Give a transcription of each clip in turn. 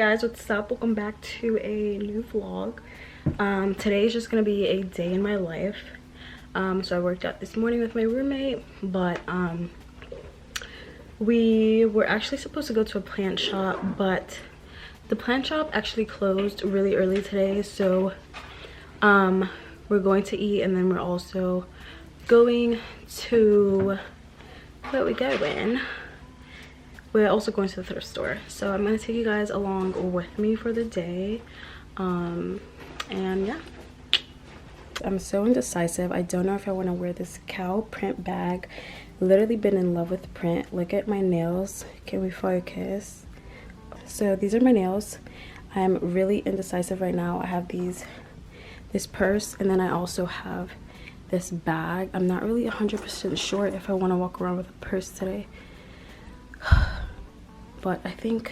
guys, what's up? Welcome back to a new vlog. Today is just gonna be a day in my life. So I worked out this morning with my roommate, but we were actually supposed to go to a plant shop, but the plant shop actually closed really early today. So we're going to eat, and then we're also going to we're also going to the thrift store. So I'm gonna take you guys along with me for the day. And yeah, I'm so indecisive. I don't know if I want to wear this cow print bag. Literally been in love with print. Look at my nails. Can we focus? So these are my nails. I'm really indecisive right now. I have this purse, and then I also have this bag. I'm not really 100% sure if I want to walk around with a purse today. But I think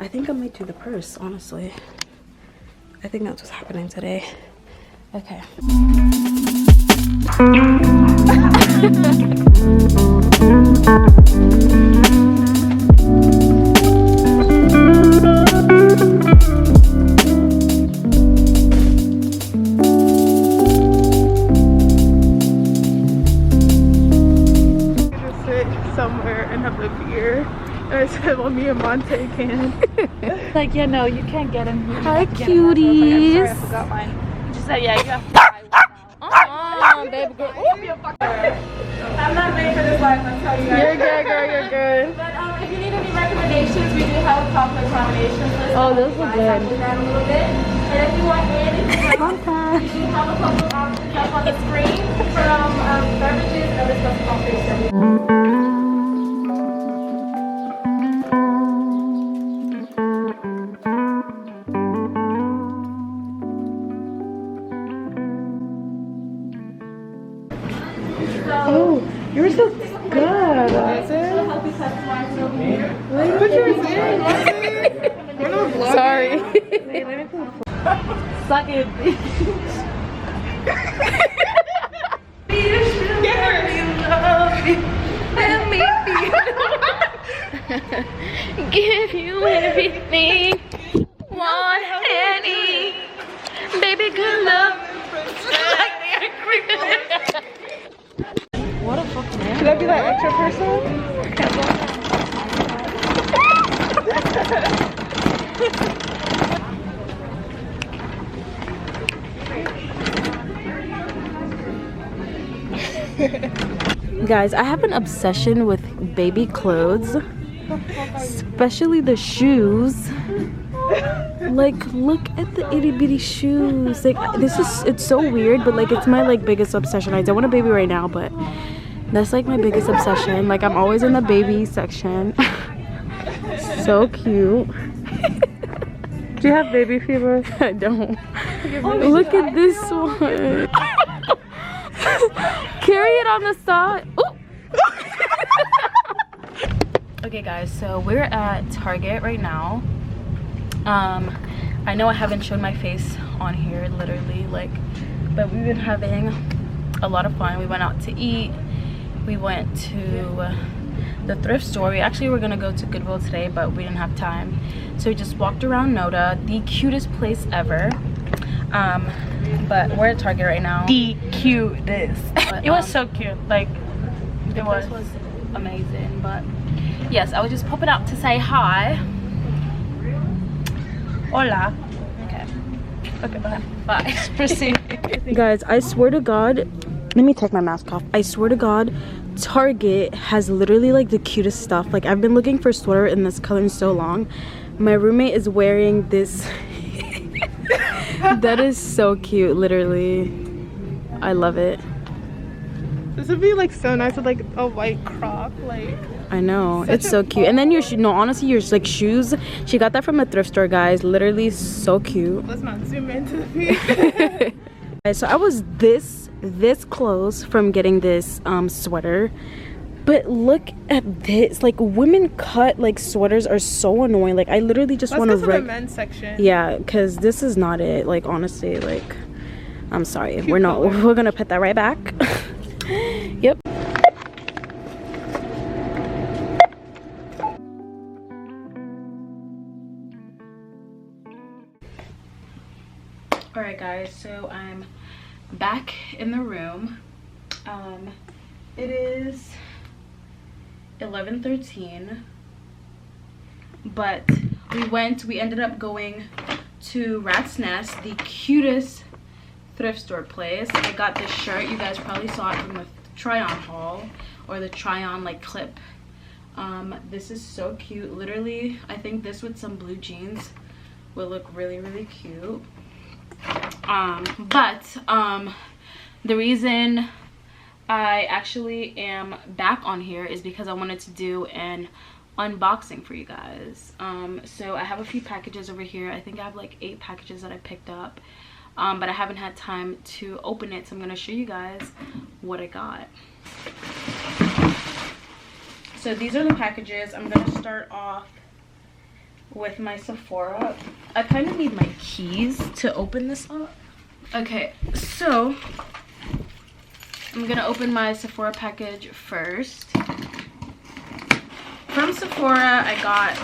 I might do the purse, honestly. I think that's what's happening today. Okay. Just sit somewhere and have a beer. I said, well, me and Monte can. Like, yeah, no, you can't get him here. Hi, cuties. cuties. I forgot mine. You just said, yeah, you have to buy one now. Baby girl. I'm not made for this life, I'm telling you guys. You're good, girl. You're good. But if you need any recommendations, we do have a chocolate combinations list. Oh, those look good. That a little bit. And if you want anything, we do have a couple of options up on the screen from beverages and other stuff coffee. Oh, yours looks good. Is it? Healthy customized over here. Put yours in. We're not vlogging. Sorry. Wait, let me put Suck it, bitch. Get her. Give you everything. Want any. Baby, good love. What a fucking man. Should I be that extra person? Guys, I have an obsession with baby clothes, especially the shoes. Like, look at the itty bitty shoes. Like, it's so weird, but like, it's my like biggest obsession. I don't want a baby right now, but that's like my biggest obsession. Like, I'm always in the baby section. So cute. Do you have baby fever? I don't. Look at this one. Carry it on the side. Okay guys, so we're at Target right now. I know I haven't shown my face on here, literally, like, but we've been having a lot of fun. We went out to eat. We went to the thrift store. We actually were gonna go to Goodwill today, but we didn't have time, so we just walked around Noda, the cutest place ever. But we're at Target right now. The cutest. But, It was so cute. Like, it was amazing. But yes, I was just popping out to say hi. Hola. Okay. Okay, bye. Proceed. Guys, I swear to God, let me take my mask off. I swear to God, Target has literally like the cutest stuff. Like, I've been looking for a sweater in this color in so long. My roommate is wearing this. That is so cute, literally. I love it. This would be like so nice with like a white crop, like. I know, it's so cute. And then your no, honestly, your like shoes, she got that from a thrift store, guys. Literally so cute. Let's not zoom into the feet. So I was this close from getting this sweater, but look at this. Like, women cut like sweaters are so annoying. Like, I literally just want to Let's go to the men's section. Yeah, because this is not it. Like, honestly, like, I'm sorry, we're gonna put that right back. Yep. Alright guys, so I'm back in the room. It is 11:13, but we ended up going to Rat's Nest, the cutest thrift store place. I got this shirt. You guys probably saw it from the try-on haul, or the try-on like clip. This is so cute. Literally, I think this with some blue jeans will look really, really cute. The reason I actually am back on here is because I wanted to do an unboxing for you guys. So I have a few packages over here. I think I have like 8 packages that I picked up, but I haven't had time to open it, so I'm going to show you guys what I got. So these are the packages. I'm going to start off with my Sephora. I kind of need my keys to open this up. Okay, so I'm gonna open my Sephora package first. From Sephora, I got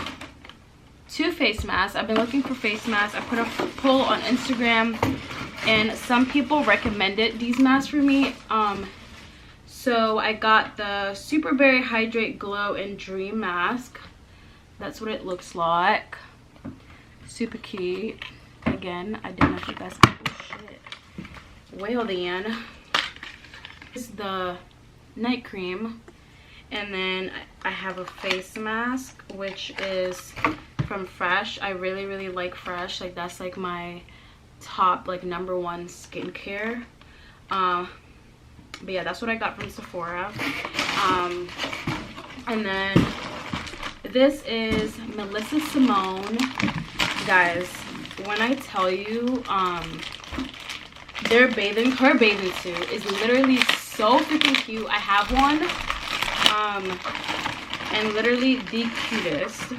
2 face masks. I've been looking for face masks. I put a poll on Instagram, and some people recommended these masks for me. So I got the Super Berry Hydrate Glow and Dream mask. That's what it looks like. Super cute. Again, I don't know if you guys can. Oh shit. Well then, this is the night cream, and then I have a face mask, which is from Fresh. I really, really like Fresh. Like, that's like my top, like, #1 skincare. But yeah, that's what I got from Sephora. And then this is Melissa Simone. Guys, when I tell you, her bathing suit is literally so freaking cute. I have one, and literally the cutest.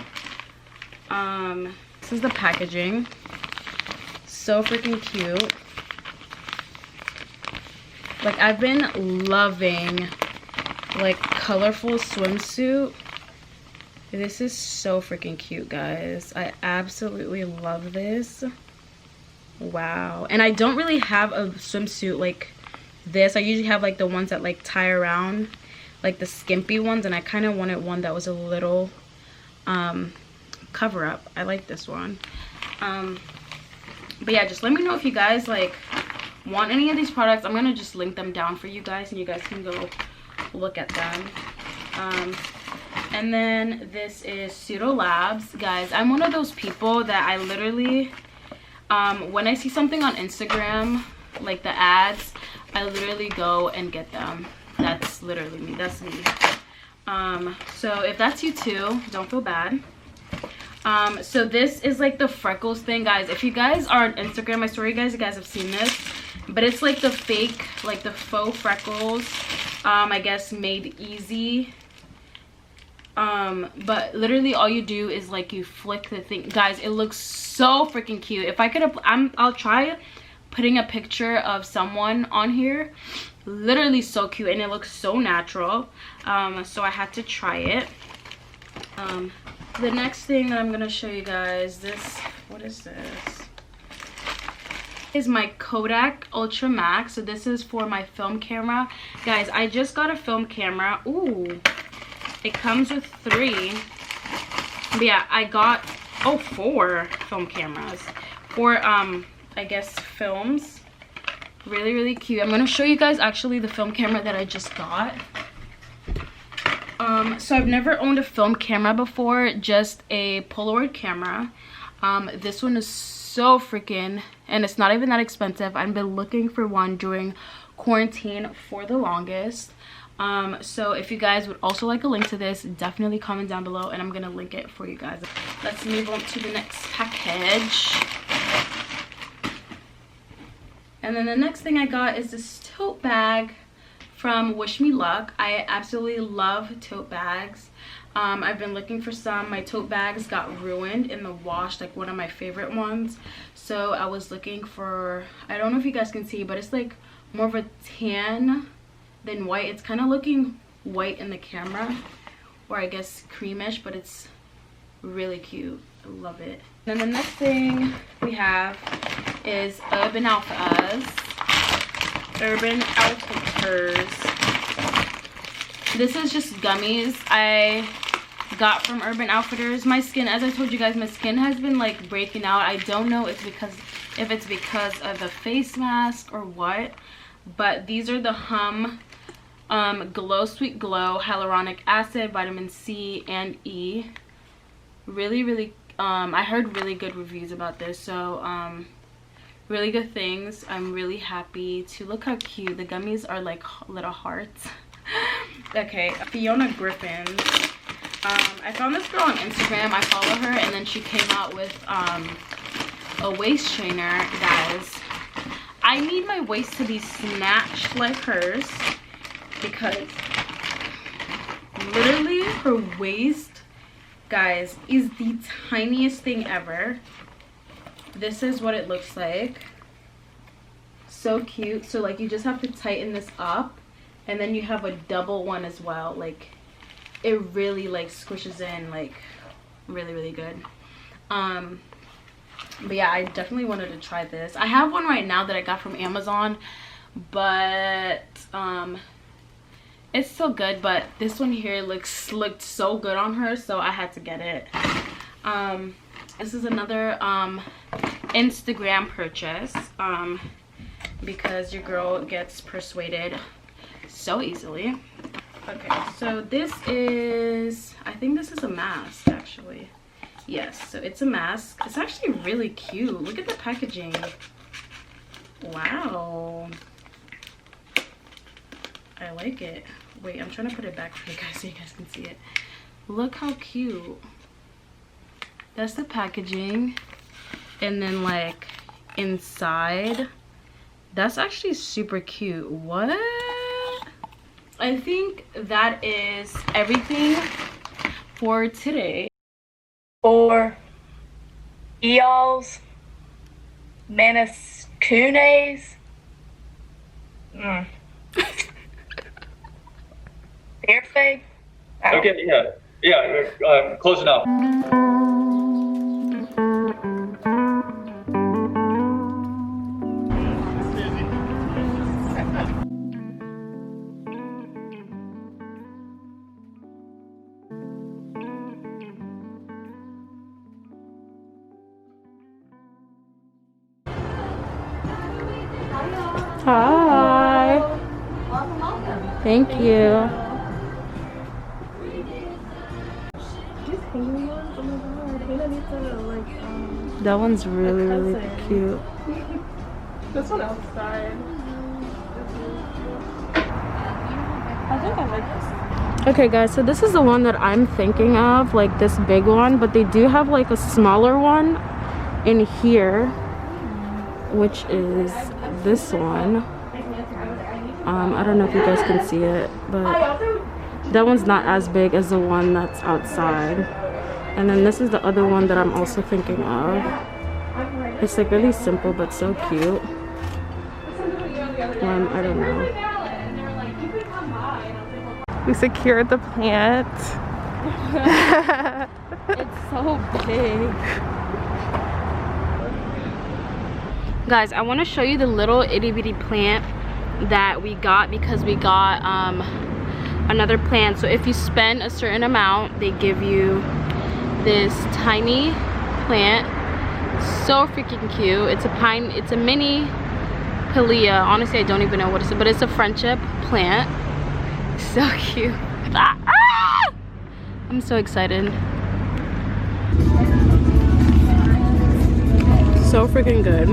This is the packaging. So freaking cute. Like, I've been loving like colorful swimsuit. This is so freaking cute, guys. I absolutely love this. Wow. And I don't really have a swimsuit like this. I usually have like the ones that like tie around, like the skimpy ones, and I kind of wanted one that was a little cover up. I like this one. But yeah, just let me know if you guys like want any of these products. I'm gonna just link them down for you guys, and you guys can go look at them. And then this is Pseudo Labs. Guys, I'm one of those people that I literally, when I see something on Instagram, like the ads, I literally go and get them. That's literally me. That's me. So if that's you too, don't feel bad. So this is like the freckles thing, guys. If you guys are on Instagram, my story, you guys have seen this, but it's like the fake, like the faux freckles, I guess made easy. But literally all you do is like you flick the thing. Guys, it looks so freaking cute. If I could, I'll try putting a picture of someone on here. Literally so cute, and it looks so natural. So I had to try it. The next thing that I'm gonna show you guys, what is this? Is my Kodak Ultra Max. So this is for my film camera. Guys, I just got a film camera. Ooh. It comes with 3. But yeah, I got 4 film cameras. 4 I guess films. Really, really cute. I'm gonna show you guys actually the film camera that I just got. So I've never owned a film camera before, just a Polaroid camera. This one is so freaking, and it's not even that expensive. I've been looking for one during quarantine for the longest. So if you guys would also like a link to this, definitely comment down below, and I'm gonna link it for you guys. Let's move on to the next package. And then the next thing I got is this tote bag from Wish Me Luck. I absolutely love tote bags. I've been looking for some. My tote bags got ruined in the wash, like one of my favorite ones. So I was looking for, I don't know if you guys can see, but it's like more of a tan than white. It's kind of looking white in the camera, or I guess creamish, but it's really cute. I love it. And then the next thing we have is Urban Outfitters. This is just gummies I got from Urban Outfitters. My skin, as I told you guys, my skin has been like breaking out. I don't know if it's because of the face mask or what, but these are the Glow Sweet Glow Hyaluronic Acid, Vitamin C and E. Really I heard really good reviews about this, so really good things. I'm really happy to look how cute the gummies are, like little hearts. Okay, Fiona Griffin. I found this girl on Instagram. I follow her, and then she came out with a waist trainer. Guys, I need my waist to be snatched like hers, because literally her waist, guys, is the tiniest thing ever. This is what it looks like. So cute. So like you just have to tighten this up, and then you have a double one as well. Like it really like squishes in, like really good. But yeah, I definitely wanted to try this. I have one right now that I got from Amazon, but it's still good. But this one here looked so good on her, so I had to get it. This is another Instagram purchase, because your girl gets persuaded so easily. Okay, so this is, I think this is a mask actually. Yes, so it's a mask. It's actually really cute. Look at the packaging. Wow, I like it. Wait, I'm trying to put it back for you guys so you guys can see it. Look how cute. That's the packaging, and then like inside, that's actually super cute. What? I think that is everything for today. For eols, manascunes, Airfay. Okay, yeah, close enough. Hi. Welcome. Thank you. That one's really cute. This one outside. I think I like this. Okay guys, so this is the one that I'm thinking of, like this big one, but they do have like a smaller one in here, which is this one. I don't know if you guys can see it, but that one's not as big as the one that's outside. And then this is the other one that I'm also thinking of. It's like really simple but so cute. I don't know. We secured the plant. It's so big. Guys, I want to show you the little itty bitty plant that we got, because we got another plant. So if you spend a certain amount, they give you this tiny plant. So freaking cute. It's a mini pilea. Honestly, I don't even know what it is, but it's a friendship plant. So cute. I'm so excited. So freaking good.